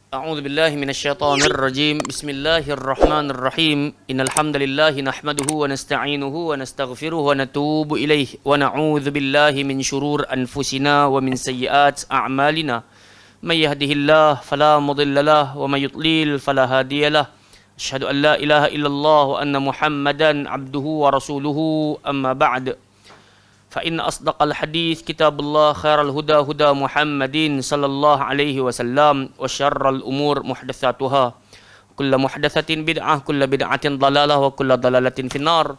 أعوذ بالله من الشيطان الرجيم بسم الله الرحمن الرحيم إن الحمد لله نحمده ونستعينه ونستغفره ونتوب إليه ونعوذ بالله من شرور أنفسنا ومن سيئات أعمالنا من يهده الله فلا مضل له ومن يضلل فلا هادي له أشهد أن لا إله إلا الله وأن محمدا عبده ورسوله أما بعد فإن أصدق الحديث كتاب الله خير الهدى هدى محمد صلى الله عليه وسلم وشر الأمور محدثاتها كل محدثة بدعة كل بدعة ضلالة وكل ضلالة في النار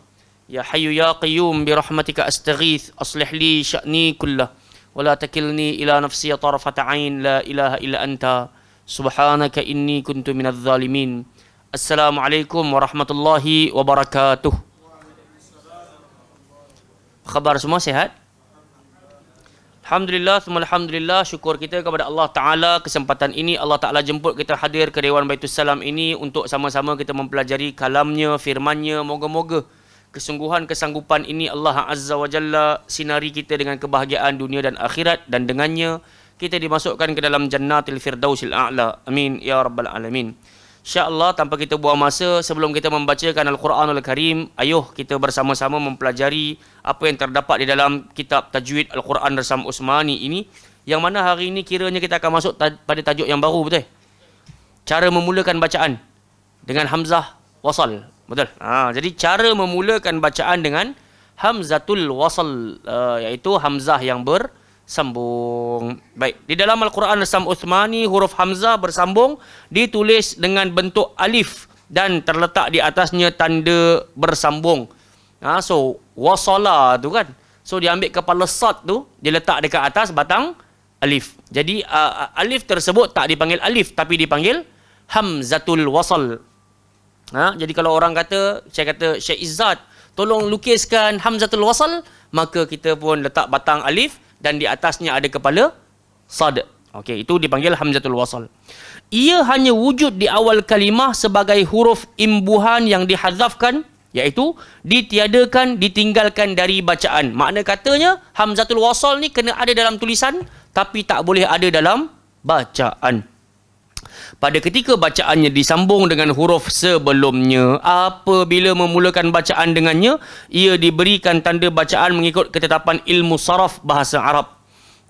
يا حي يا قيوم برحمتك أستغيث أصلح لي شأني كله ولا تكلني إلى نفسي طرفة عين لا إله إلا أنت سبحانك إني كنت من الظالمين السلام عليكم ورحمة الله وبركاته. Khabar semua sihat? Alhamdulillah, alhamdulillah, syukur kita kepada Allah Ta'ala. Kesempatan ini Allah Ta'ala jemput kita hadir ke Dewan Baitus Salam ini untuk sama-sama kita mempelajari kalamnya, firmannya. Moga-moga kesungguhan kesanggupan ini Allah Azza wa Jalla sinari kita dengan kebahagiaan dunia dan akhirat, dan dengannya kita dimasukkan ke dalam Jannatil Firdausil A'la. Amin ya rabbal alamin. InsyaAllah, tanpa kita buang masa, sebelum kita membacakan Al-Quranul Karim, ayuh kita bersama-sama mempelajari apa yang terdapat di dalam kitab Tajwid Al-Quran Rasam Usmani ini, yang mana hari ini kiranya kita akan masuk pada tajuk yang baru, betul? Cara memulakan bacaan dengan Hamzah Wasal, betul? Jadi cara memulakan bacaan dengan Hamzatul Wasal, iaitu Hamzah yang bersambung. Baik, di dalam Al-Quran Rasam Uthmani, huruf Hamzah bersambung ditulis dengan bentuk alif dan terletak di atasnya tanda bersambung. So, wasala tu kan. So, dia ambil kepala sad tu, dia letak dekat atas batang alif. Jadi, alif tersebut tak dipanggil alif, tapi dipanggil Hamzatul Wasal. Jadi, kalau orang kata, saya kata, Syekh Izzat, tolong lukiskan Hamzatul Wasal, maka kita pun letak batang alif dan di atasnya ada kepala sad. Okey, itu dipanggil Hamzatul Wasal. Ia hanya wujud di awal kalimah sebagai huruf imbuhan yang dihadzafkan, iaitu ditiadakan, ditinggalkan dari bacaan. Makna katanya Hamzatul Wasal ni kena ada dalam tulisan tapi tak boleh ada dalam bacaan. Pada ketika bacaannya disambung dengan huruf sebelumnya, apabila memulakan bacaan dengannya, ia diberikan tanda bacaan mengikut ketetapan ilmu saraf bahasa Arab.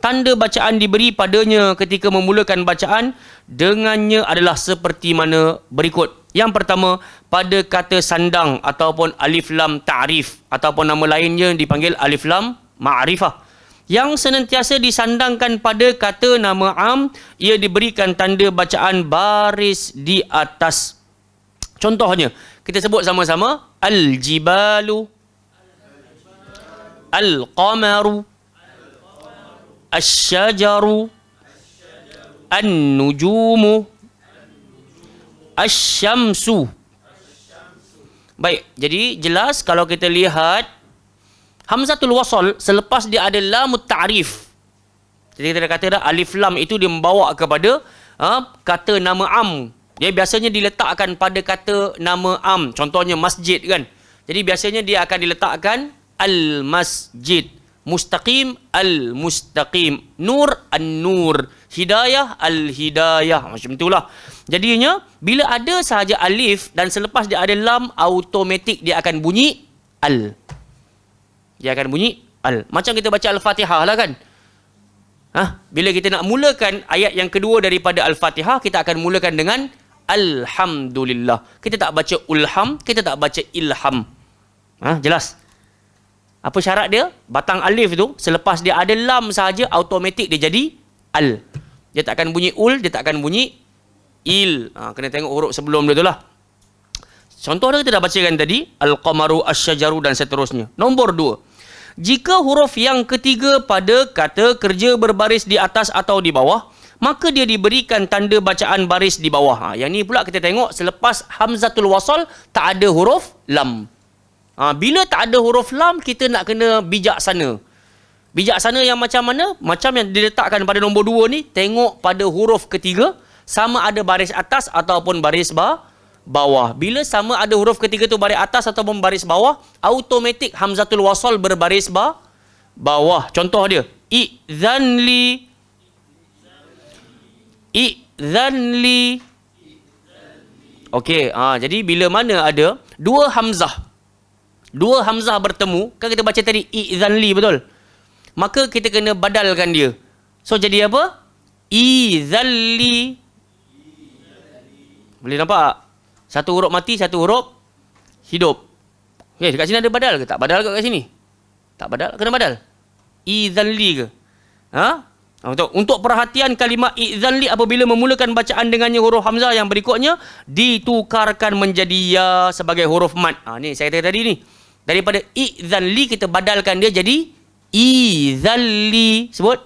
Tanda bacaan diberi padanya ketika memulakan bacaan dengannya adalah seperti mana berikut. Yang pertama, pada kata sandang ataupun alif lam ta'rif, ataupun nama lainnya dipanggil alif lam ma'rifah, yang senantiasa disandangkan pada kata nama am, ia diberikan tanda bacaan baris di atas. Contohnya, kita sebut sama-sama al-jibalu, al-qamaru, asy-syajaru, an-nujumu, asy-syamsu. Baik, jadi jelas kalau kita lihat Hamzatul Wasal selepas dia ada lamut ta'rif. Jadi kita kata dah alif lam itu dia membawa kepada kata nama am. Dia biasanya diletakkan pada kata nama am. Contohnya masjid kan. Jadi biasanya dia akan diletakkan al-masjid. Mustaqim al-mustaqim. Nur an-nur. Hidayah al-hidayah. Macam itulah. Jadinya bila ada sahaja alif dan selepas dia ada lam, automatik dia akan bunyi al. Dia akan bunyi al. Macam kita baca Al-Fatihah lah kan. Bila kita nak mulakan ayat yang kedua daripada Al-Fatihah, kita akan mulakan dengan Alhamdulillah. Kita tak baca ulham, kita tak baca ilham. Jelas? Apa syarat dia? Batang alif tu, selepas dia ada lam sahaja, automatik dia jadi al. Dia tak akan bunyi ul, dia tak akan bunyi il. Kena tengok huruf sebelum dia tu lah. Contoh dia kita dah bacakan tadi, al-qamaru, asy-syajaru dan seterusnya. Nombor 2. Jika huruf yang ketiga pada kata kerja berbaris di atas atau di bawah, maka dia diberikan tanda bacaan baris di bawah. Yang ni pula kita tengok selepas Hamzatul Wasal tak ada huruf lam. Bila tak ada huruf lam, kita nak kena bijaksana. Bijaksana yang macam mana? Macam yang diletakkan pada nombor 2 ni, tengok pada huruf ketiga sama ada baris atas ataupun baris bawah. Bila sama ada huruf ketiga tu baris atas ataupun baris bawah, automatik Hamzatul Wasal berbaris bawah. Contoh dia, i'dzanli, i'zanli. Okey, jadi bila mana ada dua hamzah bertemu, kan kita baca tadi i'zanli, betul? Maka kita kena badalkan dia. So jadi apa? I'zanli. Boleh nampak? Satu huruf mati, satu huruf hidup. Okay, dekat sini ada badal ke? Tak badal ke kat sini? Tak badal, kena badal. I'zanli ke? Untuk perhatian kalimah i'zanli apabila memulakan bacaan dengannya huruf hamzah yang berikutnya ditukarkan menjadi ya sebagai huruf mad. Ni saya kata tadi ni. Daripada i'zanli kita badalkan dia jadi i'zanli. Sebut.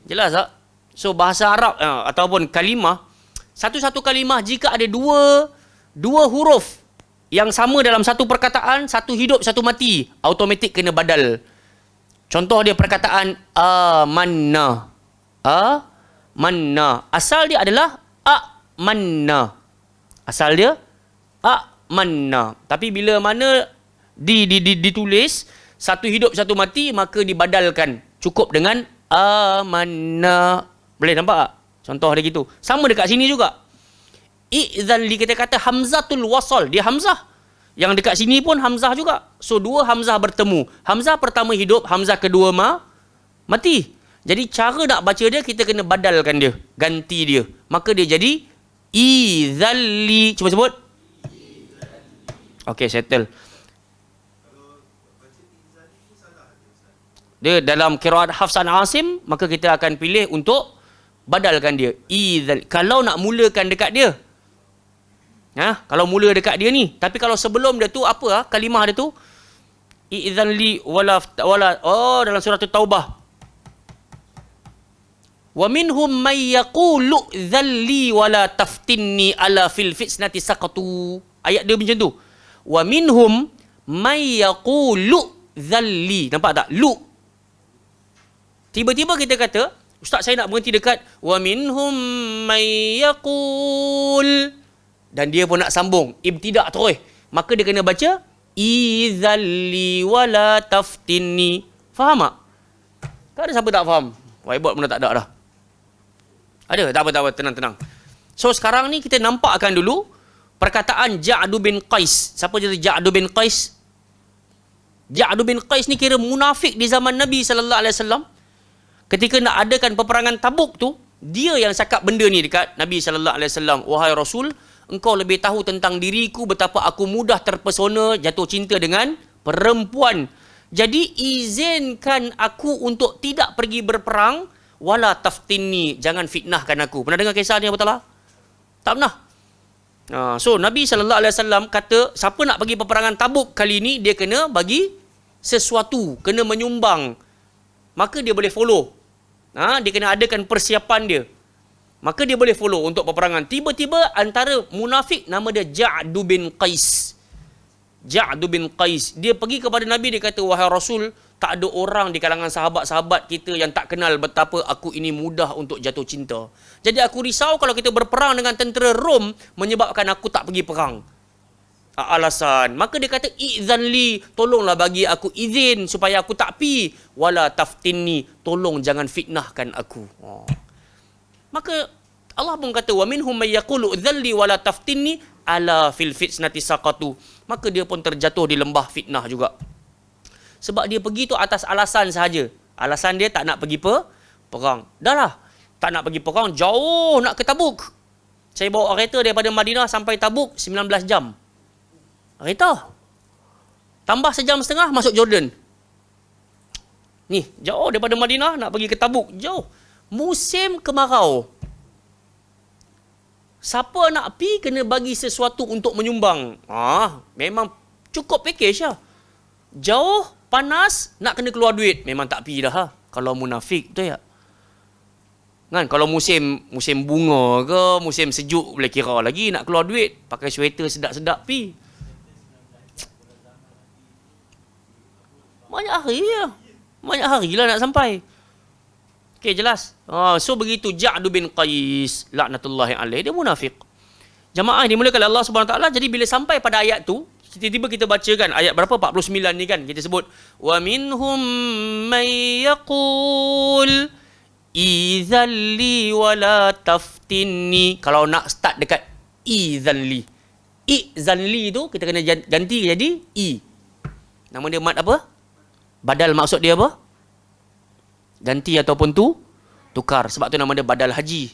Jelas tak? So bahasa Arab ataupun kalimah, satu-satu kalimah jika ada dua huruf yang sama dalam satu perkataan, satu hidup, satu mati, automatik kena badal. Contoh dia perkataan amanna. Amanna. Asal dia adalah amanna. Asal dia amanna. Tapi bila mana ditulis satu hidup satu mati, maka dibadalkan. Cukup dengan amanna. Boleh nampak tak? Contoh dia gitu. Sama dekat sini juga. I'zanli kita kata hamzatul wasal. Dia hamzah. Yang dekat sini pun hamzah juga. So, dua hamzah bertemu. Hamzah pertama hidup, hamzah kedua mati. Jadi, cara nak baca dia, kita kena badalkan dia. Ganti dia. Maka dia jadi i'zanli. Cuba sebut. Okey, settle. Dia dalam qiraat Hafs an Asim, maka kita akan pilih untuk badalkan dia. I'zanli. Kalau nak mulakan dekat dia. Kalau mula dekat dia ni. Tapi kalau sebelum dia tu apa kalimah dia tu? I'zanli wala dalam surah Taubah. Wa minhum may yaqulu dzalli wala taftinni ala fil fitnati saqatu. Ayat dia macam tu. Wa minhum may yaqulu dzalli. Nampak tak? Lu. Tiba-tiba kita kata, ustaz saya nak berhenti dekat wa minhum may yaqul. Dan dia pun nak sambung. Ibtidak terus. Maka dia kena baca i'zalli wala taftinni. Faham tak? Tak ada siapa tak faham. Whiteboard pun dah tak ada dah. Ada? Tak apa. Tenang. So sekarang ni kita nampakkan dulu perkataan Ja'du bin Qais. Siapa jadi Ja'du bin Qais? Ja'du bin Qais ni kira munafik di zaman Nabi SAW. Ketika nak adakan peperangan Tabuk tu, dia yang cakap benda ni dekat Nabi SAW. Wahai Rasul, engkau lebih tahu tentang diriku betapa aku mudah terpesona jatuh cinta dengan perempuan. Jadi izinkan aku untuk tidak pergi berperang. Wala taftinni, jangan fitnahkan aku. Pernah dengar kisah ni betul tak? Tak pernah. So Nabi SAW kata siapa nak pergi peperangan Tabuk kali ni, dia kena bagi sesuatu, kena menyumbang. Maka dia boleh follow. Dia kena adakan persiapan dia. Maka dia boleh follow untuk peperangan. Tiba-tiba antara munafik nama dia Ja'du bin Qais. Ja'du bin Qais. Dia pergi kepada Nabi, dia kata, wahai Rasul, tak ada orang di kalangan sahabat-sahabat kita yang tak kenal betapa aku ini mudah untuk jatuh cinta. Jadi aku risau kalau kita berperang dengan tentera Rom menyebabkan aku tak pergi perang. Alasan. Maka dia kata, i'zanli, tolonglah bagi aku izin supaya aku tak pi. Wala taftinni, tolong jangan fitnahkan aku. Maka Allah pun kata wa minhum may yaqulu dzalli wala taftinni ala fil fitnati saqatu. Maka dia pun terjatuh di lembah fitnah juga. Sebab dia pergi tu atas alasan sahaja. Alasan dia tak nak pergi perang. Dahlah, tak nak pergi perang, jauh nak ke Tabuk. Saya bawa kereta daripada Madinah sampai Tabuk 19 jam. Kereta. Tambah sejam setengah masuk Jordan. Ni, jauh daripada Madinah nak pergi ke Tabuk, jauh. Musim kemarau. Siapa nak pi kena bagi sesuatu untuk menyumbang. Memang cukup package lah. Jauh, panas, nak kena keluar duit. Memang tak pi dah. Kalau munafik, betul tak? Kan, kalau musim bunga ke, musim sejuk boleh kira lagi. Nak keluar duit, pakai sweater sedap-sedap pi. Banyak hari lah nak sampai. Okey, jelas. So begitu Ja'du bin Qais laknatullahi alaih, dia munafik. Jamaah dimulakan oleh Allah Subhanahu taala. Jadi bila sampai pada ayat tu, tiba-tiba kita bacakan ayat berapa? 49 ni kan. Kita sebut wa minhum may yaqul Izalli wala taftinni. Kalau nak start dekat izalli. Izalli tu kita kena ganti jadi i. Nama dia mad apa? Badal, maksud dia apa? Ganti ataupun tukar. Sebab tu nama dia badal haji.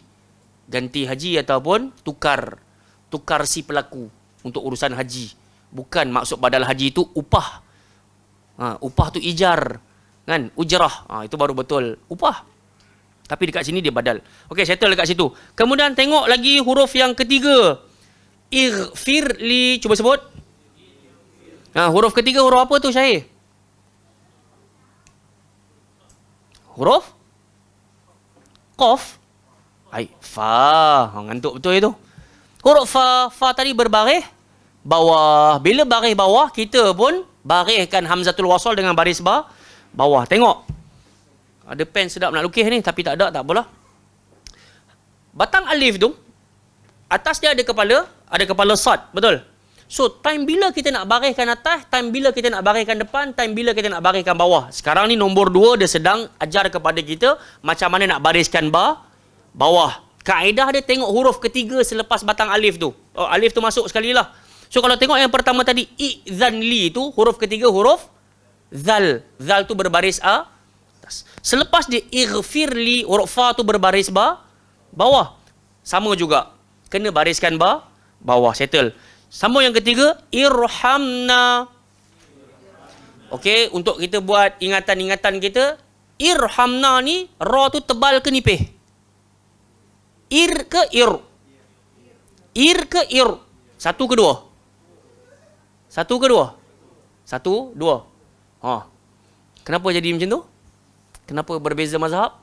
Ganti haji ataupun tukar. Tukar si pelaku untuk urusan haji. Bukan maksud badal haji itu upah. Upah tu ijar. Kan? Ujrah. Itu baru betul. Upah. Tapi dekat sini dia badal. Okey, settle dekat situ. Kemudian tengok lagi huruf yang ketiga. Ighfirli. Cuba sebut. Huruf ketiga huruf apa tu, Syahir? Huruf? Qaf. Fa. Ngantuk betul itu. Huruf fa. Fa tadi berbaris bawah. Bila baris bawah, kita pun bariskan hamzatul wasal dengan baris bawah. Tengok. Ada pen sedap nak lukis ni, tapi tak ada, tak apalah. Batang alif tu, atas dia ada kepala sad, betul? So, time bila kita nak bariskan atas, time bila kita nak bariskan depan, time bila kita nak bariskan bawah. Sekarang ni nombor 2 dia sedang ajar kepada kita macam mana nak bariskan bawah. Kaedah dia tengok huruf ketiga selepas batang alif tu. Alif tu masuk sekali lah. So, kalau tengok yang pertama tadi, i'zanli tu, huruf ketiga huruf zal. Zal tu berbaris a. Selepas dia ighfirli, huruf fa tu berbaris bawah. Sama juga. Kena bariskan bawah. Settle. Sambung yang ketiga, irhamna. Okey, untuk kita buat ingatan-ingatan kita, irhamna ni, ra tu tebal ke nipih? Ir ke ir? Ir ke ir? Satu ke dua? Satu ke dua? Satu, dua. Kenapa jadi macam tu? Kenapa berbeza mazhab?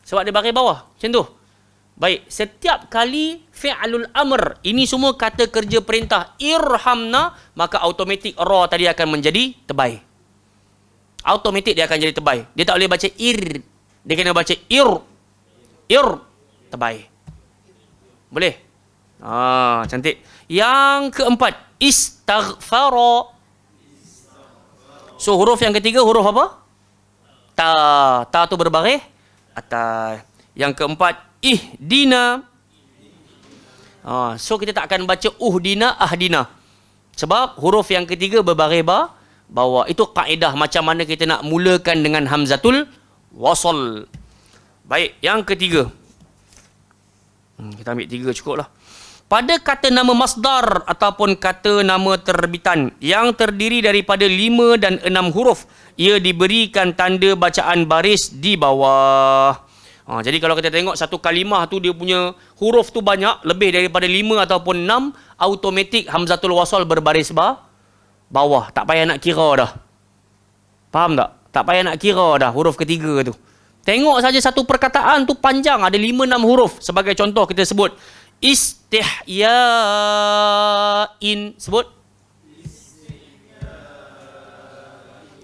Sebab dia baris bawah. Macam tu. Baik. Setiap kali fi'alul amr. Ini semua kata kerja perintah. Irhamna. Maka automatik ra tadi akan menjadi tebai. Automatik dia akan jadi tebai. Dia tak boleh baca ir. Dia kena baca ir. Ir. Tebai. Boleh? Cantik. Yang keempat. Istaghfara. So huruf yang ketiga huruf apa? Ta tu berbaris atas. Yang keempat, ihdina. So kita tak akan baca uhdina, ahdina. Sebab huruf yang ketiga berbaris bawah. Itu kaedah macam mana kita nak mulakan dengan hamzatul wasal. Baik, yang ketiga. Kita ambil 3 cukup lah. Pada kata nama masdar ataupun kata nama terbitan yang terdiri daripada 5 dan 6 huruf, ia diberikan tanda bacaan baris di bawah. Jadi kalau kita tengok satu kalimah tu dia punya huruf tu banyak, lebih daripada 5 ataupun 6, automatik hamzatul wasal berbaris bawah. Tak payah nak kira dah. Faham tak? Tak payah nak kira dah huruf ketiga tu. Tengok saja satu perkataan tu panjang, ada 5-6 huruf. Sebagai contoh kita sebut istihya'in. Sebut.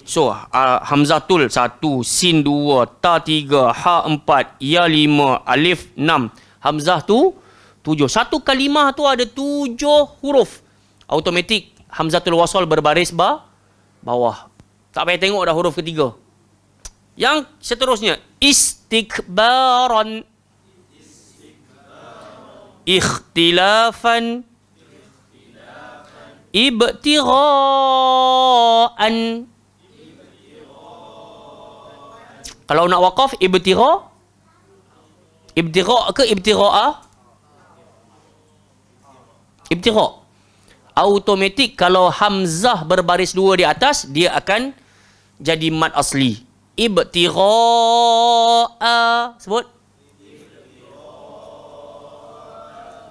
So, hamzatul 1, sin 2, ta 3, ha 4, ya 5, alif 6. Hamzah tu 7. Satu kalimah tu ada 7 huruf. Automatik hamzatul wasal berbaris bawah. Tak payah tengok dah huruf ketiga. Yang seterusnya, istikbaran. Ikhtilafan. Ibtira'an. Kalau nak waqaf, ibtira' ke ibtira'a? Ibtira'. Automatik kalau hamzah berbaris 2 di atas, dia akan jadi mad asli. Ibtira'a. Sebut.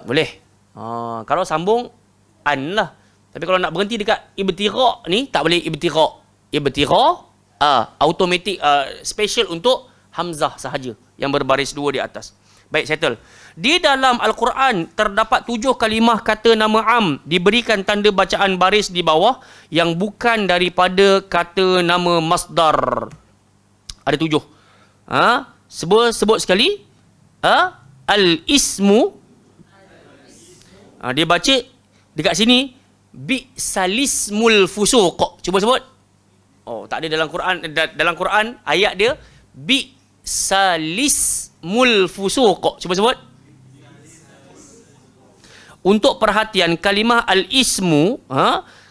Boleh. Kalau sambung, an lah. Tapi kalau nak berhenti dekat ibtira' ni, tak boleh ibtira'. Automatik special untuk hamzah sahaja yang berbaris 2 di atas. Baik, settle. Di dalam Al-Quran terdapat 7 kalimah kata nama am diberikan tanda bacaan baris di bawah yang bukan daripada kata nama masdar. Ada 7. Sebut sekali. Al-ismu. Dia baca dekat sini bi'salismul fusuq. Cuba sebut. Tak ada dalam Quran. Dalam Quran ayat dia salismul fusuq. Cuba sebut. Untuk perhatian kalimah al-ismu,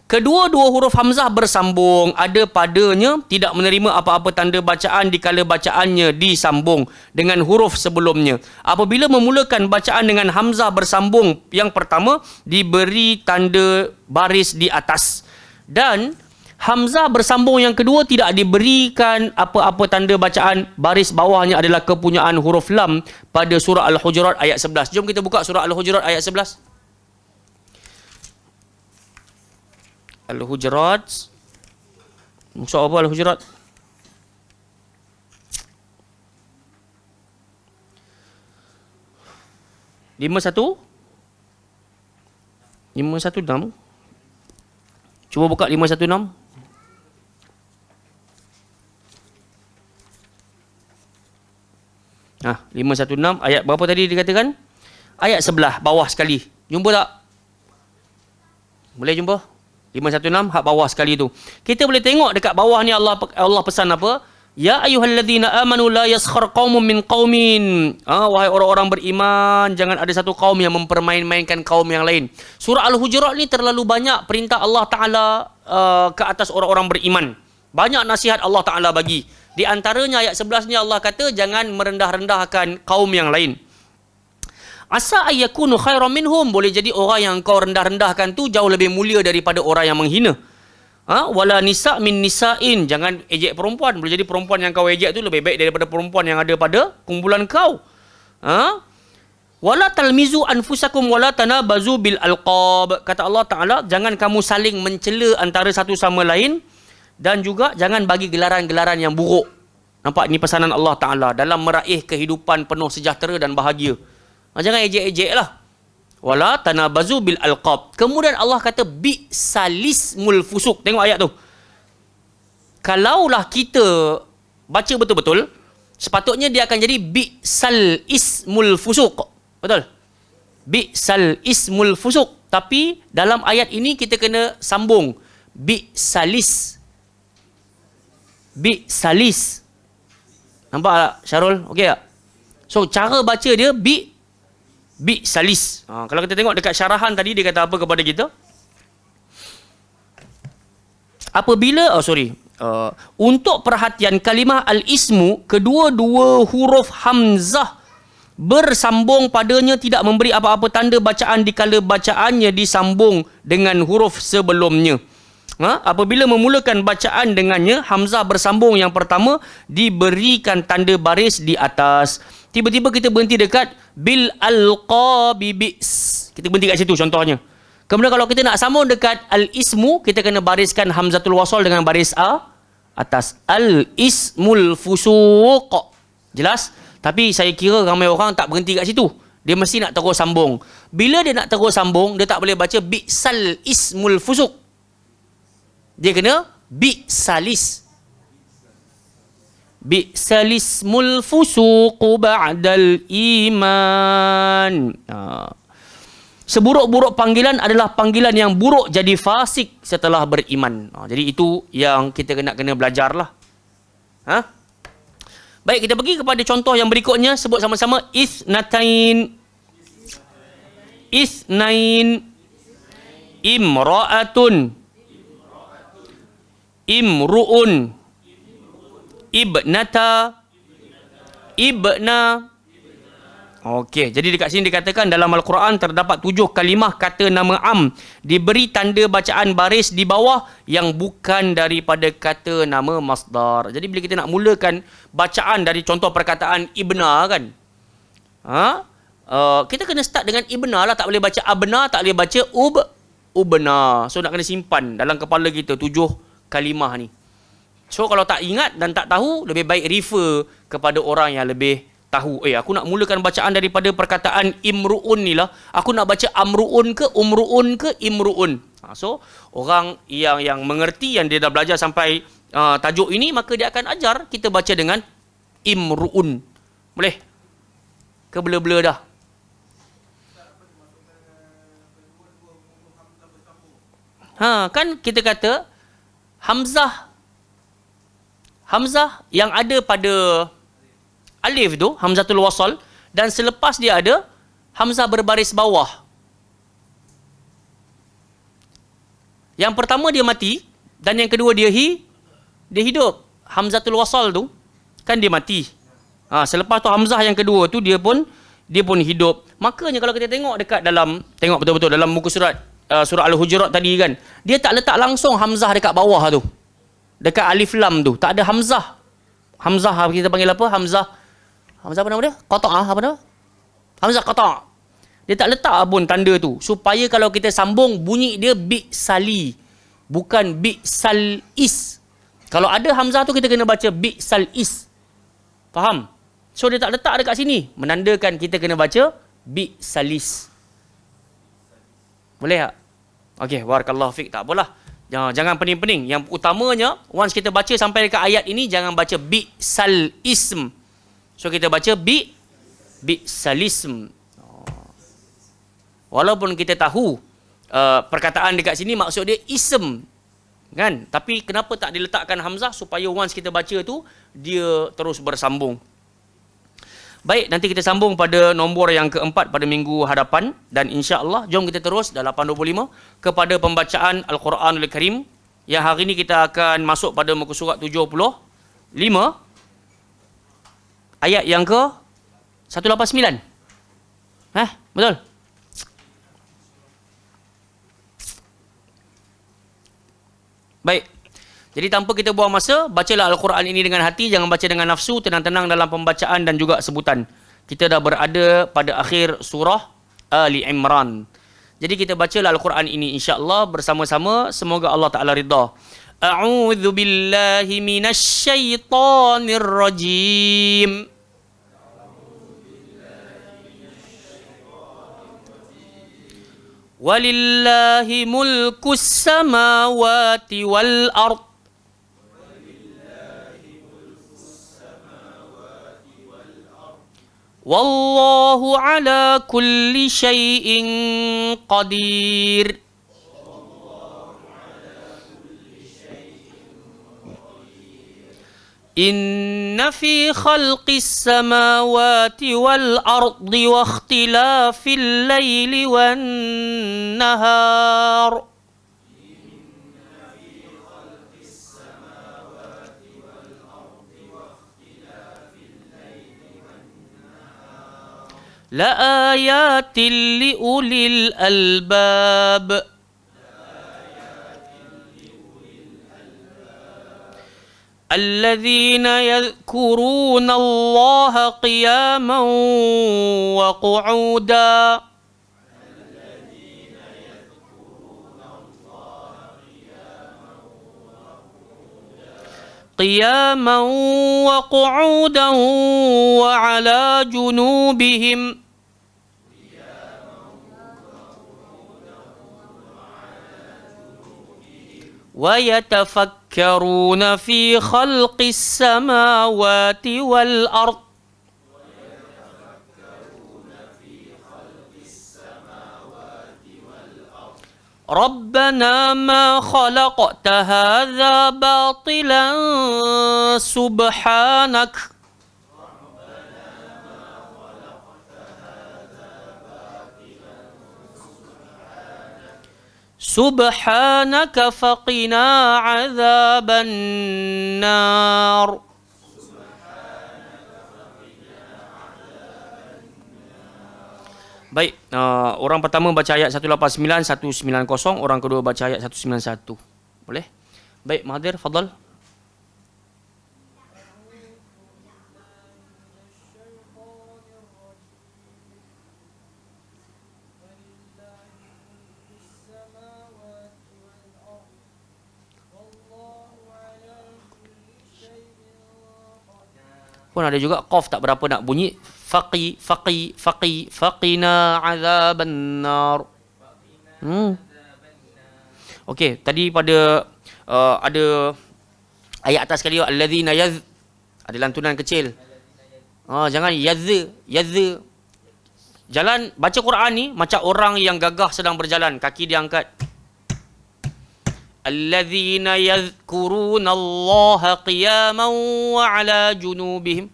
kedua-dua huruf hamzah bersambung, ada padanya, tidak menerima apa-apa tanda bacaan dikala bacaannya disambung dengan huruf sebelumnya. Apabila memulakan bacaan dengan hamzah bersambung, yang pertama diberi tanda baris di atas, dan hamzah bersambung yang kedua tidak diberikan apa-apa tanda bacaan, baris bawahnya adalah kepunyaan huruf lam pada surah Al-Hujurat ayat 11. Jom kita buka surah Al-Hujurat ayat 11. Al-Hujurat. Surah apa Al-Hujurat? Lima satu 516. Cuba buka 516. Nah, 516 ayat berapa tadi dikatakan? Ayat sebelah bawah sekali. Jumpa tak? Boleh jumpa? 516 hak bawah sekali tu. Kita boleh tengok dekat bawah ni Allah pesan apa? Ya ayyuhalladzina amanu la yaskhar qaumun min qaumin. Wahai orang-orang beriman, jangan ada satu kaum yang mempermain-mainkan kaum yang lain. Surah Al-Hujurat ni terlalu banyak perintah Allah Taala ke atas orang-orang beriman. Banyak nasihat Allah Taala bagi. Di antaranya ayat 11 ni Allah kata jangan merendah-rendahkan kaum yang lain. Asa ayyakunu khairan minhum, boleh jadi orang yang kau rendah-rendahkan tu jauh lebih mulia daripada orang yang menghina. Wala nisa min nisa'in, jangan ejek perempuan, boleh jadi perempuan yang kau ejek tu lebih baik daripada perempuan yang ada pada kumpulan kau. Wala talmizu anfusakum wala tanabazu bil alqab, kata Allah Taala jangan kamu saling mencela antara satu sama lain, dan juga jangan bagi gelaran-gelaran yang buruk. Nampak, ni pesanan Allah Taala dalam meraih kehidupan penuh sejahtera dan bahagia. Jangan ejek-ejek lah. Wala tanabazu bil alqab. Kemudian Allah kata bi'salismul fusuq. Tengok ayat tu. Kalaulah kita baca betul-betul, sepatutnya dia akan jadi bi'sal ismul fusuq. Betul? Bi'sal ismul fusuq. Tapi dalam ayat ini kita kena sambung. Bi'salis. Bi'salis. Nampak tak Syarul? Okey tak? So cara baca dia bi'salis. Kalau kita tengok dekat syarahan tadi, dia kata apa kepada kita? Apabila, untuk perhatian kalimah al-ismu, kedua-dua huruf hamzah bersambung padanya, tidak memberi apa-apa tanda bacaan dikala bacaannya disambung dengan huruf sebelumnya. Apabila memulakan bacaan dengannya, hamzah bersambung yang pertama diberikan tanda baris di atas. Tiba-tiba kita berhenti dekat bil alqabi bis. Kita berhenti kat situ contohnya. Kemudian kalau kita nak sambung dekat al-ismu, kita kena bariskan hamzatul wasal dengan baris atas. Al-ismul fusuq. Jelas? Tapi saya kira ramai orang tak berhenti kat situ. Dia mesti nak terus sambung. Bila dia nak terus sambung, dia tak boleh baca bi'sal ismul fusuq. Dia kena bi'salis. Bi'salismul fusuqu ba'dal iman. Seburuk-buruk panggilan adalah panggilan yang buruk jadi fasik setelah beriman. Jadi itu yang kita kena belajar lah. Baik, kita pergi kepada contoh yang berikutnya. Sebut sama-sama. Ithnatain. Imra'atun. Imru'un. Ibnata. Ibna. Okey, jadi dekat sini dikatakan dalam Al-Quran terdapat 7 kalimah kata nama am diberi tanda bacaan baris di bawah yang bukan daripada kata nama masdar. Jadi bila kita nak mulakan bacaan dari contoh perkataan ibna kan, kita kena start dengan ibna lah. Tak boleh baca abna, tak boleh baca ubna. So nak kena simpan dalam kepala kita 7 kalimah ni. So kalau tak ingat dan tak tahu, lebih baik refer kepada orang yang lebih tahu. Aku nak mulakan bacaan daripada perkataan imru'un ni lah. Aku nak baca amru'un ke, umru'un ke, imru'un. So orang yang mengerti, yang dia dah belajar sampai tajuk ini, maka dia akan ajar kita baca dengan imru'un. Boleh? Ke blur-blur dah? Kan kita kata Hamzah yang ada pada alif tu, hamzatul wasal, dan selepas dia ada hamzah berbaris bawah. Yang pertama dia mati, dan yang kedua dia hidup. Hamzatul wasal tu kan dia mati. Selepas tu hamzah yang kedua tu dia pun hidup. Makanya kalau kita tengok dekat tengok betul-betul dalam muka surat surah Al-Hujurat tadi kan, dia tak letak langsung hamzah dekat bawah tu. Dekat alif lam tu tak ada hamzah. Hamzah kita panggil apa? Hamzah apa nama dia? Qata', apa nama? Hamzah qata'. Dia tak letak pun tanda tu supaya kalau kita sambung bunyi dia bi'sali, bukan bi'sal-is. Kalau ada hamzah tu kita kena baca bi'sal-is. Faham? So dia tak letak dekat sini, menandakan kita kena baca bi'salis. Boleh tak? Okey, barakallahu fik. Tak apalah. Jangan pening-pening. Yang utamanya, once kita baca sampai dekat ayat ini, jangan baca bi'sal ism. So kita baca bi'salism. Walaupun kita tahu perkataan dekat sini maksud dia ism, kan? Tapi kenapa tak diletakkan hamzah supaya once kita baca tu dia terus bersambung. Baik, nanti kita sambung pada nombor yang keempat pada minggu hadapan, dan insya-Allah jom kita terus dah 8.25 kepada pembacaan Al-Quranul Karim yang hari ini kita akan masuk pada muka surat 75 ayat yang ke 189. Betul? Baik. Jadi tanpa kita buang masa, bacalah Al-Quran ini dengan hati, jangan baca dengan nafsu, tenang-tenang dalam pembacaan dan juga sebutan. Kita dah berada pada akhir surah Ali Imran. Jadi kita bacalah Al-Quran ini insya-Allah bersama-sama, semoga Allah Taala ridha. A'udzu billahi minasyaitonir rajim. Walillahi mulkus samawati wal ard. Wallahu ala kulli syai'in qadir. Inna fi khalqis samawati wal ardi wa ikhtilafil laili wan nahar. لآيات لأولي الألباب الذين يذكرون الله قياما وقعودا قياما وقعودا وعلى جنوبهم ويتفكرون في خلق السماوات والأرض ربنا ما خلقت هذا باطلا سبحانك سبحانك فقنا عذاب النار. Baik, orang pertama baca ayat 189, 190, orang kedua baca ayat 191. Boleh? Baik, Mahathir, fadal. Pun ada juga qaf tak berapa nak bunyi. Faqina azaban nar. Okey, tadi pada ada ayat atas sekali allazina ada lantunan kecil. Jangan yadz. Jalan baca Quran ni macam orang yang gagah sedang berjalan, kaki diangkat. Allazina yadhkuruna Allah qiyaman wa ala junubihim.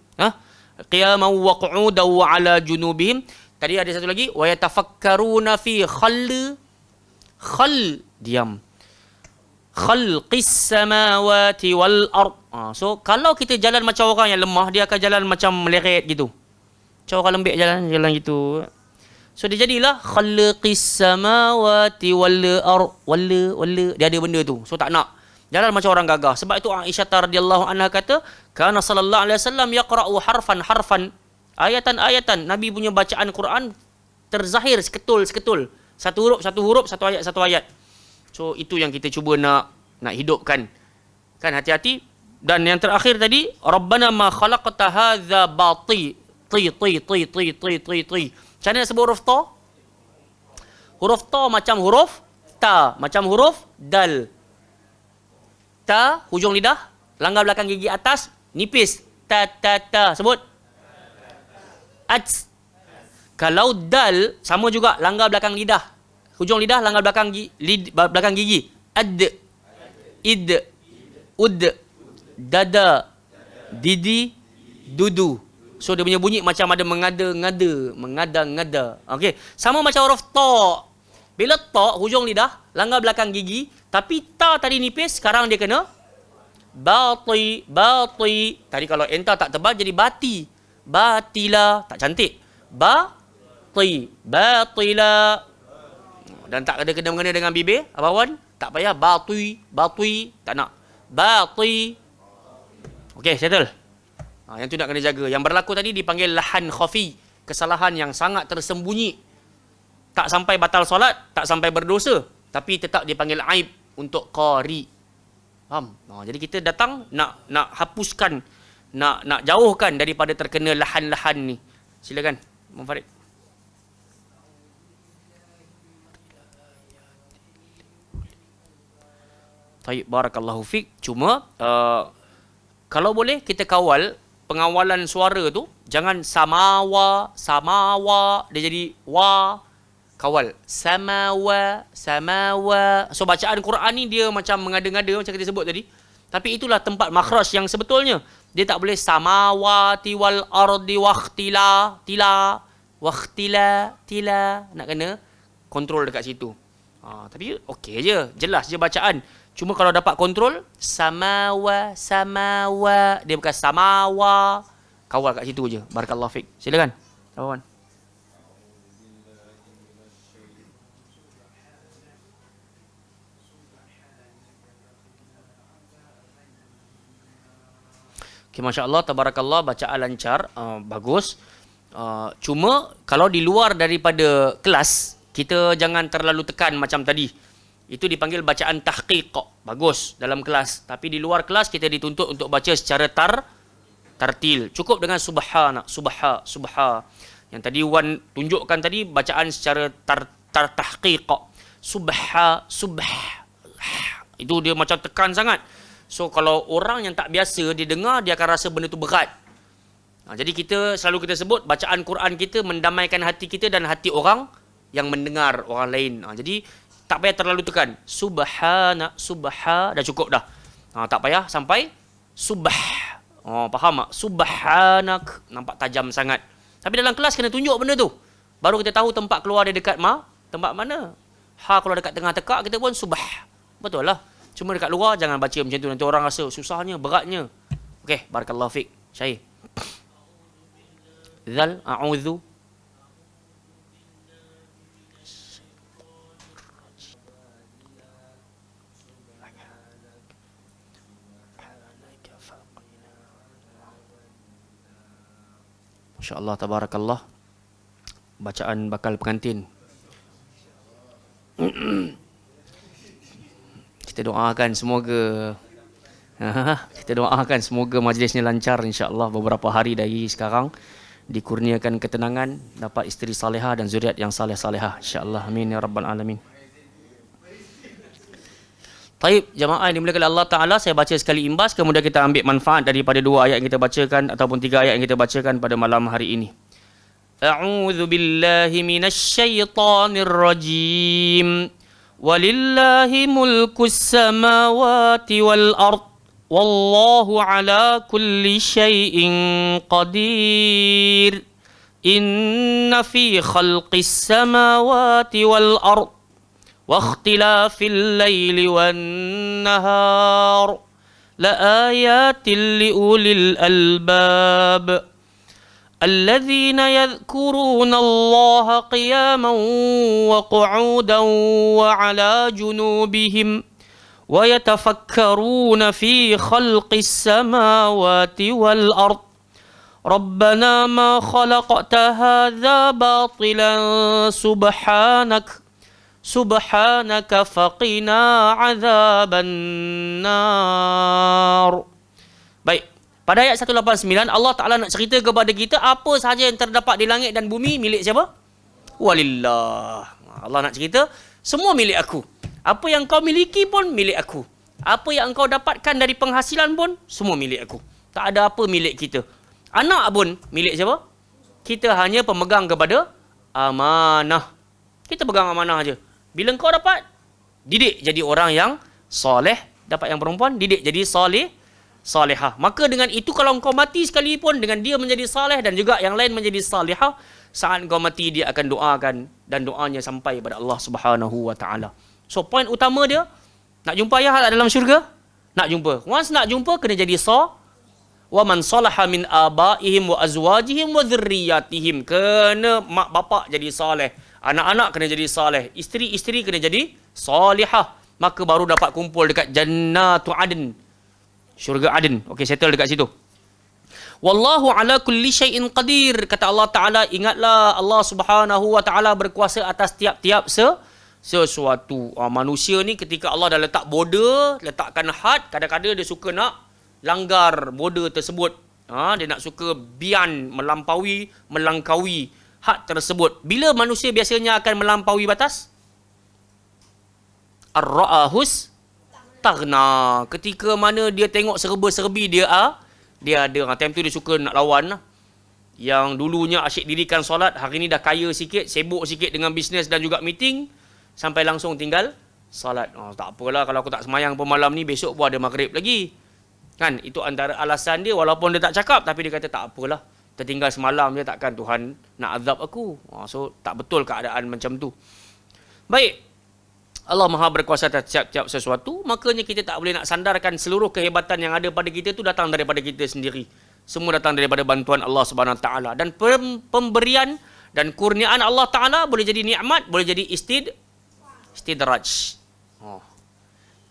qiyaman wa qu'udan wa 'ala junubihim. Tadi ada satu lagi, wa yatafakkaruna fi diam. Khalqis samawati wal ard. So kalau kita jalan macam orang yang lemah, dia akan jalan macam meleret gitu. Macam orang lembik jalan gitu. So dia jadilah khalqis samawati wal ard. Dia ada benda tu. So tak nak jalan macam orang gagah. Sebab itu Aisyah radhiyallahu anha kata, kana sallallahu alaihi wasallam yaqra'u harfan. Ayatan-ayatan Nabi punya bacaan Quran terzahir seketul. Satu huruf, satu ayat. So itu yang kita cuba nak hidupkan. Kan hati-hati. Dan yang terakhir tadi, Rabbana ma khalaqta hadza batil. Macam mana sebut huruf ta? Huruf ta macam huruf ta, macam huruf dal. Ta, hujung lidah, langgar belakang gigi atas, nipis. Ta. Sebut. Ats. Kalau dal, sama juga, langgar belakang lidah. Hujung lidah, langgar belakang gigi. Ad. Id. Ud. Dada. Didi. Dudu. So, dia punya bunyi macam ada mengada-ngada. Okey. Sama macam huruf ta. Bila ta, hujung lidah, langgar belakang gigi. Tapi ta tadi nipis, sekarang dia kena bati. Tadi kalau entah tak tebal, jadi bati. Batila. Tak cantik. Batila. Dan tak ada kena-mengena dengan bibir. Abawan, tak payah. Batui. Tak nak. Bati. Okey, settle. Yang tu nak kena jaga. Yang berlaku tadi dipanggil lahan khafi. Kesalahan yang sangat tersembunyi. Tak sampai batal solat, tak sampai berdosa. Tapi tetap dipanggil aib untuk qari. Faham? Jadi kita datang nak hapuskan, nak jauhkan daripada terkena lahan-lahan ni. Silakan, Muhammad Farid. Baik, barakallahu fik. Cuma kalau boleh kita kawal pengawalan suara tu, jangan samawa, dia jadi wa. Kawal samawa. So bacaan Quran ni dia macam mengada-ngada macam kita sebut tadi. Tapi itulah tempat makhraj yang sebetulnya. Dia tak boleh samawati wal ardi waqtila tila. Nak kena kontrol dekat situ. Tapi okey je, jelas je bacaan. Cuma kalau dapat kontrol samawa, dia bukan samawa. Kawal kat situ je. Barakallahu fik. Silakan. Kawan. Okay, Masya Allah, tabarakallah, bacaan lancar, bagus. Cuma kalau di luar daripada kelas, kita jangan terlalu tekan macam tadi. Itu dipanggil bacaan tahqiq. Bagus dalam kelas. Tapi di luar kelas kita dituntut untuk baca secara tartil. Cukup dengan subha. Yang tadi Wan tunjukkan tadi bacaan secara tahqiq. Subha. Itu dia macam tekan sangat. So kalau orang yang tak biasa dia dengar, dia akan rasa benda tu berat. Jadi selalu kita sebut bacaan Quran kita mendamaikan hati kita dan hati orang yang mendengar orang lain. Jadi tak payah terlalu tekan. Subha dah cukup dah. Tak payah sampai subh. Faham tak? Subhanak. Nampak tajam sangat. Tapi dalam kelas kena tunjuk benda tu. Baru kita tahu tempat keluar dia dekat tempat mana. Kalau dekat tengah tekak kita pun subh. Betul lah. Cuma dekat luar jangan baca macam tu. Nanti orang rasa susahnya, beratnya. Okey, barakallahu fiik. Syahir. Zal, a'udhu. Masya Allah, tabarakallah. Bacaan bakal pengantin. Kita doakan semoga majlisnya lancar, insya-Allah. Beberapa hari dari sekarang dikurniakan ketenangan, dapat isteri salihah dan zuriat yang saleh-salehah, insya-Allah. Amin ya rabbal alamin. Baik, jemaah yang dimuliakan Allah Taala, saya baca sekali imbas, kemudian kita ambil manfaat daripada 2 ayat yang kita bacakan ataupun 3 ayat yang kita bacakan pada malam hari ini. A'udzu billahi minasyaitonir rajim. Walillahi mulkus samawati wal ard Wallahu ala kulli syai'in qadir. Inna fi khalqis samawati wal ard wa ikhtilafil laili wan nahar la ayatin li ulil albab. الذين يذكرون الله قياما وقعودا وعلى جنوبهم ويتفكرون في خلق السماوات والأرض ربنا ما خلقت هذا باطلا سبحانك فقنا عذاب النار. Baik. Pada ayat 189, Allah Ta'ala nak cerita kepada kita apa sahaja yang terdapat di langit dan bumi milik siapa? Walillah. Allah nak cerita, semua milik aku. Apa yang kau miliki pun milik aku. Apa yang kau dapatkan dari penghasilan pun, semua milik aku. Tak ada apa milik kita. Anak pun milik siapa? Kita hanya pemegang kepada amanah. Kita pegang amanah aja. Bila kau dapat, didik jadi orang yang soleh. Dapat yang perempuan, didik jadi salihah. Maka dengan itu kalau engkau mati sekalipun, dengan dia menjadi saleh dan juga yang lain menjadi salihah, saat engkau mati dia akan doakan dan doanya sampai pada Allah Subhanahu wa taala. So poin utama dia, nak jumpa ayah tak dalam syurga? Nak jumpa. Once nak jumpa kena jadi wa man salaha min abaihim wa azwajihim wa dhurriyyatihim. Kena mak bapak jadi saleh, anak-anak kena jadi saleh, isteri-isteri kena jadi salihah. Maka baru dapat kumpul dekat Jannatu Adn, syurga Aden. Okey, settle dekat situ. Wallahu ala kulli syai'in qadir. Kata Allah Ta'ala, ingatlah Allah Subhanahu wa Ta'ala berkuasa atas tiap-tiap sesuatu. Manusia ni ketika Allah dah letak border, letakkan had, kadang-kadang dia suka nak langgar border tersebut. Dia nak suka melangkaui had tersebut. Bila manusia biasanya akan melampaui batas? Ar-ra'ahus taghna. Ketika mana dia tengok serba-serbi dia ada. Time tu dia suka nak lawan. Yang dulunya asyik dirikan solat, hari ni dah kaya sikit, sibuk sikit dengan bisnes dan juga meeting, sampai langsung tinggal solat. Tak apalah kalau aku tak semayang pun malam ni, besok pun ada maghrib lagi. Kan? Itu antara alasan dia, walaupun dia tak cakap, tapi dia kata tak apalah, tertinggal semalam je, takkan Tuhan nak azab aku. So tak betul keadaan macam tu. Baik. Allah Maha berkuasa atas tiap-tiap sesuatu, makanya kita tak boleh nak sandarkan seluruh kehebatan yang ada pada kita tu datang daripada kita sendiri. Semua datang daripada bantuan Allah Subhanahu Wa Taala, dan pemberian dan kurniaan Allah Taala boleh jadi nikmat, boleh jadi istidraj.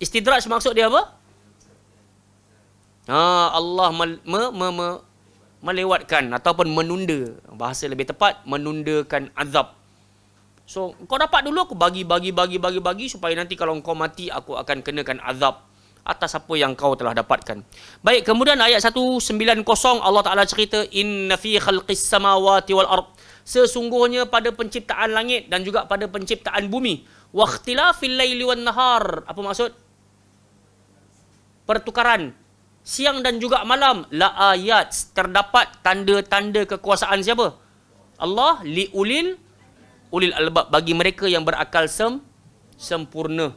Istidraj maksud dia apa? Allah melewatkan ataupun menunda, bahasa lebih tepat menundakan azab. So, kau dapat dulu, aku bagi supaya nanti kalau kau mati, aku akan kenakan azab atas apa yang kau telah dapatkan. Baik, kemudian ayat 190 Allah Ta'ala cerita, inna fi khalqis samawati wal ard. Sesungguhnya pada penciptaan langit dan juga pada penciptaan bumi. Wa ikhtilafil laili wan nahar. Apa maksud? Pertukaran siang dan juga malam. La ayat. Terdapat tanda-tanda kekuasaan siapa? Allah li ulil albab, bagi mereka yang berakal sempurna,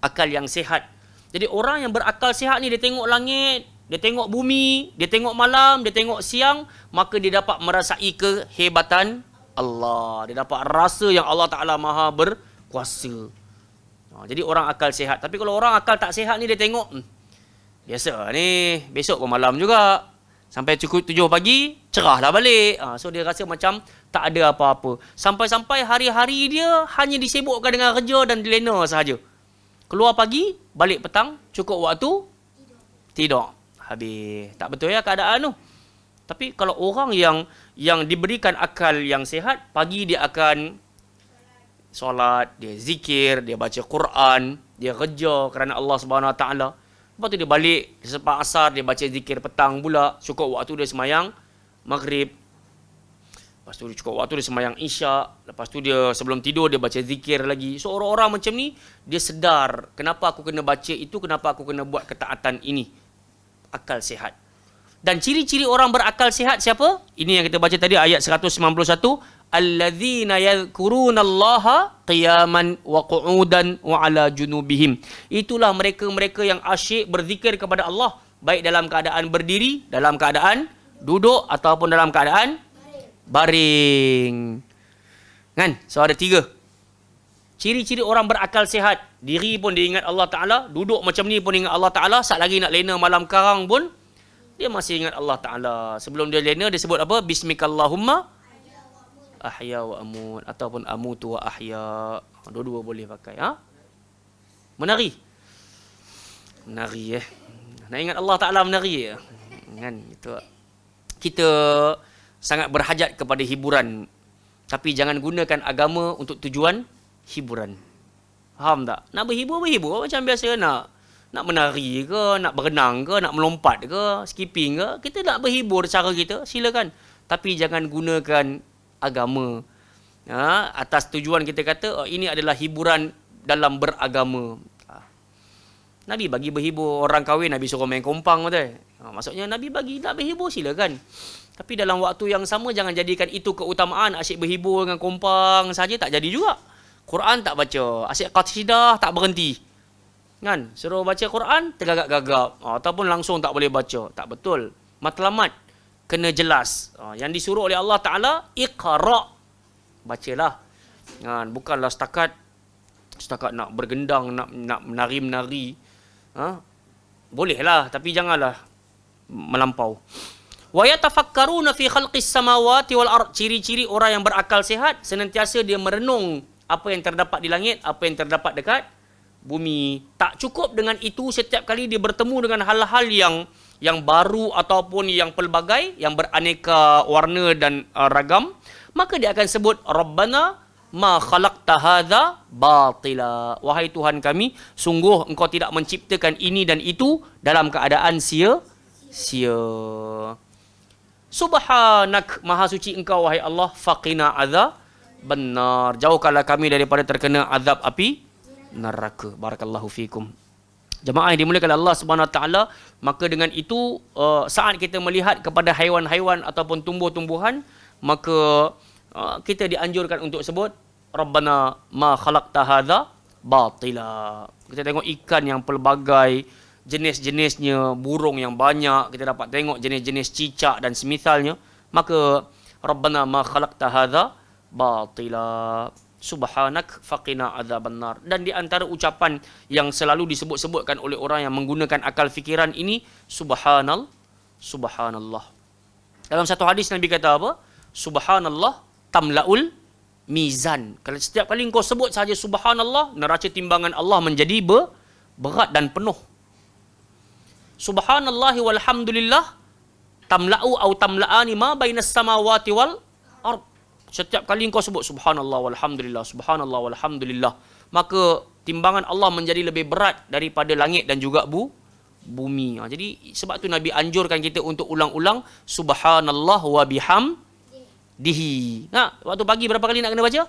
akal yang sihat. Jadi orang yang berakal sihat ni, dia tengok langit, dia tengok bumi, dia tengok malam, dia tengok siang, maka dia dapat merasai kehebatan Allah. Dia dapat rasa yang Allah Ta'ala Maha berkuasa. Jadi orang akal sihat. Tapi kalau orang akal tak sihat ni, dia tengok, biasa ni, besok pun malam juga, sampai cukup 7 pagi, cerahlah balik. So dia rasa macam tak ada apa-apa. Sampai-sampai hari-hari dia hanya disibukkan dengan kerja dan dilena sahaja. Keluar pagi, balik petang, cukup waktu tidur. Habis. Tak betul ya keadaan tu. Tapi kalau orang yang diberikan akal yang sihat, pagi dia akan solat, dia zikir, dia baca Quran, dia kerja kerana Allah Subhanahu Wa Taala. Lepas tu dia balik, selepas asar dia baca zikir petang pula, cukup waktu dia semayang maghrib. Lepas tu dia cukup waktu dia semayang isyak. Lepas tu dia sebelum tidur dia baca zikir lagi. So orang-orang macam ni, dia sedar kenapa aku kena baca itu, kenapa aku kena buat ketaatan ini. Akal sihat. Dan ciri-ciri orang berakal sihat siapa? Ini yang kita baca tadi ayat 191. alladzina yadhkurunallaha qiyaman wa qu'udan wa ala junubihim. Itulah mereka-mereka yang asyik berzikir kepada Allah baik dalam keadaan berdiri, dalam keadaan duduk ataupun dalam keadaan baring. Kan? So ada 3. Ciri-ciri orang berakal sihat. Diri pun dia ingat Allah Ta'ala, duduk macam ni pun ingat Allah Ta'ala, sat lagi nak lena malam karang pun dia masih ingat Allah Ta'ala. Sebelum dia lena dia sebut apa? Bismikallahumma ahya wa amut ataupun amutu wa ahya. Dua-dua boleh pakai. Menari. Menari nak ingat Allah Ta'ala menari kan? Itu. Kita sangat berhajat kepada hiburan. Tapi jangan gunakan agama untuk tujuan hiburan. Faham tak? Nak berhibur macam biasa, nak menari ke, nak berenang ke, nak melompat ke, skipping ke, kita nak berhibur cara kita, silakan. Tapi jangan gunakan agama atas tujuan kita kata ini adalah hiburan dalam beragama. Nabi bagi berhibur orang kahwin, Nabi suruh main kompang betul. Maksudnya Nabi bagi nak berhibur silakan. Tapi dalam waktu yang sama jangan jadikan itu keutamaan, asyik berhibur dengan kompang saja, tak jadi juga. Quran tak baca, asyik qasidah tak berhenti. Kan? Suruh baca Quran tergagap-gagap ataupun langsung tak boleh baca. Tak betul. Matlamat kena jelas. Yang disuruh oleh Allah Ta'ala, iqra'. Bacalah. Bukanlah setakat nak bergendang, nak menari-menari. Bolehlah, tapi janganlah melampau. Wa yatafakkaruna fi khalqis samawati wal ard. Ciri-ciri orang yang berakal sihat, senantiasa dia merenung apa yang terdapat di langit, apa yang terdapat dekat bumi. Tak cukup dengan itu, setiap kali dia bertemu dengan hal-hal yang baru ataupun yang pelbagai, yang beraneka warna dan ragam, maka dia akan sebut Rabbana ma khalaqta hadza batila. Wahai Tuhan kami, sungguh engkau tidak menciptakan ini dan itu dalam keadaan sia-sia. Subhanak, maha suci engkau wahai Allah, faqina azab benar, jauhkanlah kami daripada terkena azab api neraka. Barakallahu fikum. Jemaah yang dimuliakan Allah Subhanahu Wa Taala, maka dengan itu saat kita melihat kepada haiwan-haiwan ataupun tumbuh-tumbuhan, maka kita dianjurkan untuk sebut Rabbana ma khalaqta hadza batila. Kita tengok ikan yang pelbagai jenis-jenisnya, burung yang banyak, kita dapat tengok jenis-jenis cicak dan semisalnya, maka Rabbana ma khalaqta hadza batila, subhanak faqina adzabannar. Dan di antara ucapan yang selalu disebut-sebutkan oleh orang yang menggunakan akal fikiran ini, subhanallah. Dalam satu hadis Nabi kata apa? Subhanallah tamlaul mizan. Kalau setiap kali engkau sebut saja subhanallah, neraca timbangan Allah menjadi berat dan penuh. Subhanallahi walhamdulillah tamla'u au tamla'ani ma bainas samawati wal ard. Setiap kali engkau sebut subhanallah walhamdulillah, subhanallah walhamdulillah, maka timbangan Allah menjadi lebih berat daripada langit dan juga bumi. Jadi sebab tu Nabi anjurkan kita untuk ulang-ulang subhanallah wa bihamdihi. Waktu pagi berapa kali nak kena baca?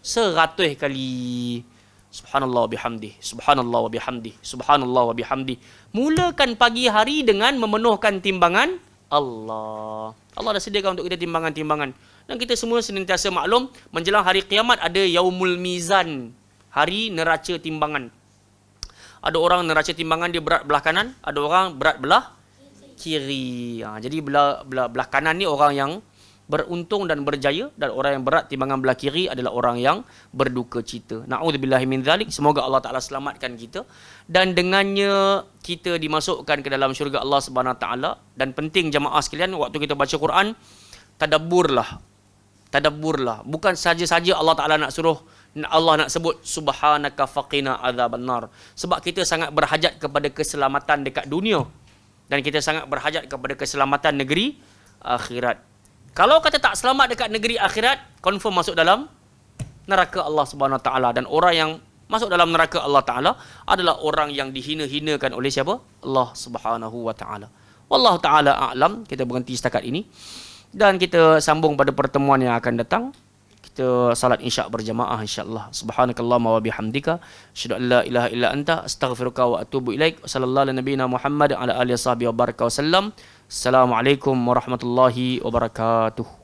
100 kali. Subhanallah wa bihamdih, subhanallah wa bihamdih, subhanallah wa bihamdih. Mulakan pagi hari dengan memenuhkan timbangan Allah. Allah dah sediakan untuk kita timbangan-timbangan. Dan kita semua senantiasa maklum, menjelang hari kiamat ada yaumul mizan, hari neraca timbangan. Ada orang neraca timbangan dia berat belah kanan, ada orang berat belah kiri. Jadi belah kanan ni orang yang beruntung dan berjaya, dan orang yang berat timbangan belah kiri adalah orang yang berduka cita. Na'udzubillahi min dzalik. Semoga Allah Ta'ala selamatkan kita, dan dengannya kita dimasukkan ke dalam syurga Allah Subhanahu Wa Ta'ala. Dan penting jemaah sekalian, waktu kita baca Quran, tadabburlah. Bukan saja-saja Allah Ta'ala nak suruh, Allah nak sebut subhanaka faqina adzabannar. Sebab kita sangat berhajat kepada keselamatan dekat dunia, dan kita sangat berhajat kepada keselamatan negeri akhirat. Kalau kata tak selamat dekat negeri akhirat, confirm masuk dalam neraka Allah Subhanahu Wa Ta'ala. Dan orang yang masuk dalam neraka Allah Ta'ala adalah orang yang dihina-hinakan oleh siapa? Allah Subhanahu Wa Ta'ala. Wallahu Ta'ala a'lam. Kita berhenti setakat ini, dan kita sambung pada pertemuan yang akan datang. Kita salat isyak berjamaah insya-Allah. Subhanakallahumma wa bihamdika, asyhadu an la ilaha illa anta, astaghfiruka wa atubu ilaik. Sallallahu ala nabiyyina Muhammad ala alihi washabihi wa baraka wasallam. Assalamualaikum warahmatullahi wabarakatuh.